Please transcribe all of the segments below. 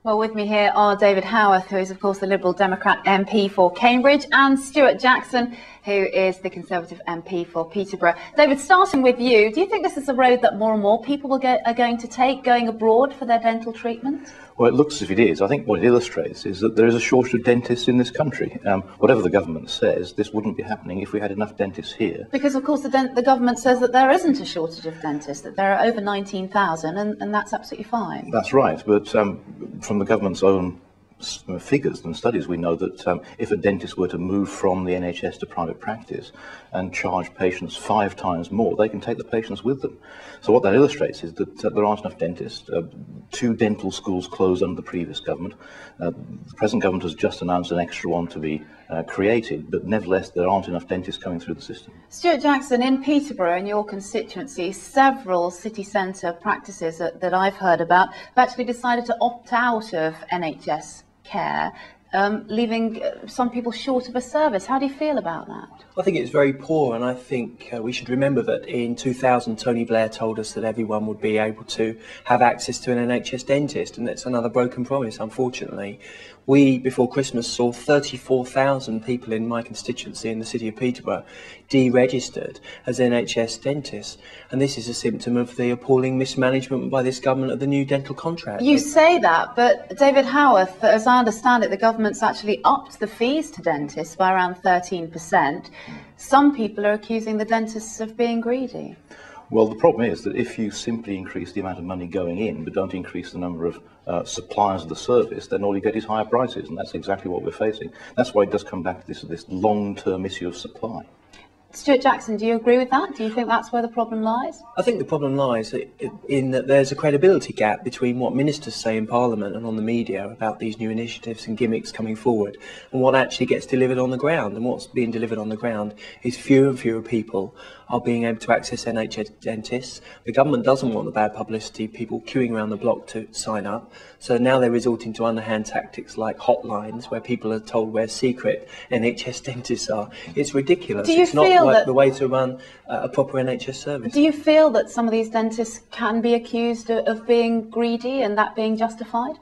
Well, with me here are David Howarth, who is, of course, the Liberal Democrat MP for Cambridge, and Stuart Jackson, who is the Conservative MP for Peterborough. David, starting with you, do you think this is a road that more and more people are going to take, going abroad for their dental treatment? Well, it looks as if it is. I think what it illustrates is that there is a shortage of dentists in this country. Whatever the government says, this wouldn't be happening if we had enough dentists here. Because, of course, the government says that there isn't a shortage of dentists, that there are over 19,000, and that's absolutely fine. That's right, but from the government's own figures and studies, we know that if a dentist were to move from the NHS to private practice and charge patients 5 times more, they can take the patients with them. So what that illustrates is that there aren't enough dentists. 2 dental schools closed under the previous government. The present government has just announced an extra one to be created, but nevertheless there aren't enough dentists coming through the system. Stuart Jackson, in Peterborough, in your constituency, several city centre practices that I've heard about have actually decided to opt out of NHS care, leaving some people short of a service. How do you feel about that? I think it's very poor, and I think we should remember that in 2000 Tony Blair told us that everyone would be able to have access to an NHS dentist, and that's another broken promise, unfortunately. We, before Christmas, saw 34,000 people in my constituency in the city of Peterborough deregistered as NHS dentists, and this is a symptom of the appalling mismanagement by this government of the new dental contract. You say that, but David Howarth, as I understand it, the government's actually upped the fees to dentists by around 13%. Some people are accusing the dentists of being greedy. Well, the problem is that if you simply increase the amount of money going in, but don't increase the number of suppliers of the service, then all you get is higher prices, and that's exactly what we're facing. That's why it does come back to this long-term issue of supply. Stuart Jackson, do you agree with that? Do you think that's where the problem lies? I think the problem lies in that there's a credibility gap between what ministers say in Parliament and on the media about these new initiatives and gimmicks coming forward and what actually gets delivered on the ground. And what's being delivered on the ground is fewer and fewer people are being able to access NHS dentists. The government doesn't want the bad publicity, people queuing around the block to sign up. So now they're resorting to underhand tactics like hotlines where people are told where secret NHS dentists are. It's ridiculous. It's not like the way to run a proper NHS service. Do you feel that some of these dentists can be accused of being greedy and that being justified?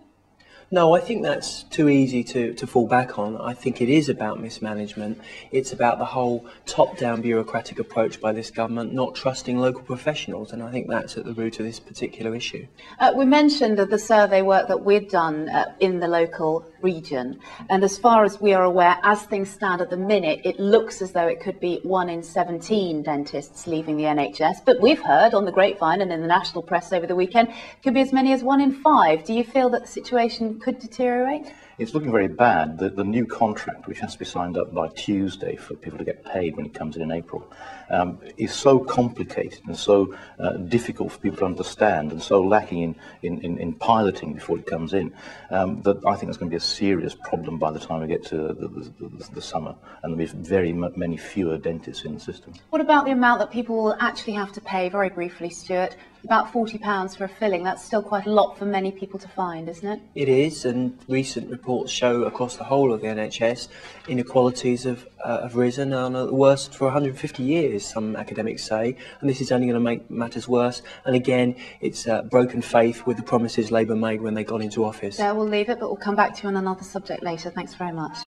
No, I think that's too easy to fall back on. I think it is about mismanagement. It's about the whole top-down bureaucratic approach by this government, not trusting local professionals, and I think that's at the root of this particular issue. We mentioned the survey work that we've done in the local region, and as far as we are aware, as things stand at the minute, it looks as though it could be 1 in 17 dentists leaving the NHS, but we've heard on the grapevine and in the national press over the weekend, it could be as many as 1 in 5. Do you feel that the situation could deteriorate? It's looking very bad. The new contract, which has to be signed up by Tuesday for people to get paid when it comes in April, is so complicated and so difficult for people to understand and so lacking in piloting before it comes in that I think there's going to be a serious problem by the time we get to the summer, and there'll be very many fewer dentists in the system. What about the amount that people will actually have to pay, very briefly, Stuart? About £40 for a filling. That's still quite a lot for many people to find, isn't it? It is, and recent reports show across the whole of the NHS inequalities have risen and are the worst for 150 years, some academics say, and this is only going to make matters worse. And again, it's broken faith with the promises Labour made when they got into office. There, we'll leave it, but we'll come back to you on another subject later. Thanks very much.